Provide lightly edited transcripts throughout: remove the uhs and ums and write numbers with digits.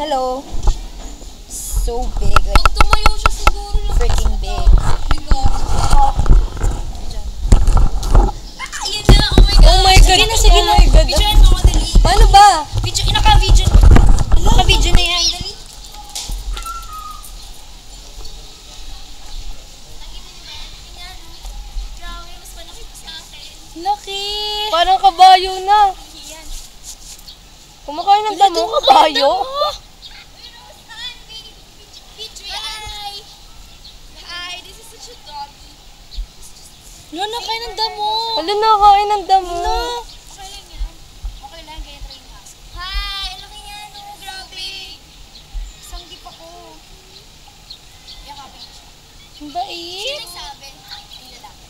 Hello. So big. Like, Pag tumayo siya siguro lang. freaking big. Ayun na, oh my God. Oh my God. Sige na. Oh my God. Videoan mo ako, dali. Paano ba? Naka-video. Naka-video na yan, dali. Grabe, mas malaki pa sa akin. Laki. Parang kabayo na. Yan. Kumakain ng damo, kabayo. Hi, this is such a doggy. Wala na kain ng damo. Wala na kain ng damo. Okay lang yan. Okay lang, ganyan rin yung aso. Hi, laki nga no, grabe. Sanggip ako. Yakapin ko siya. Ang bait. Sino nagsabi? Ay, lalaki.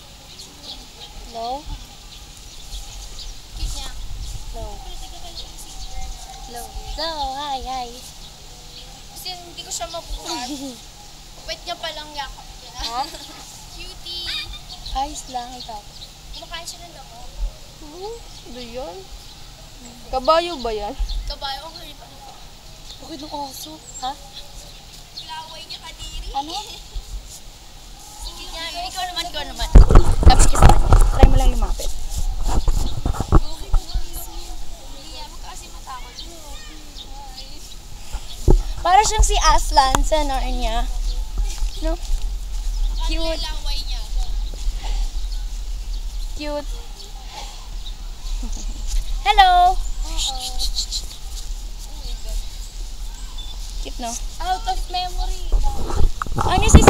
No? Cute niya. No. Politika kayo yung si Bernard. No. No, hi. Kasi hindi ko siya mabuhat. Wait niya palang yakap niya. Ha? Cutie. Ayos lang ito. Kumakain siya ng damo. Ano yan? Kabayo ba yan? Kabayo, ang hirip ano. Bakit ng aso? Ha? Laway niya kadiri. Ano? Sige niya, ikaw naman. Lapit ka sa kanya. Try mo lang lumapit. Hindi yan, kasi matakot. Para siyang si Aslan sa Narnia. No? Cute. Laway niya. Cute. Hello! Cute, no? Out of memory. Ano si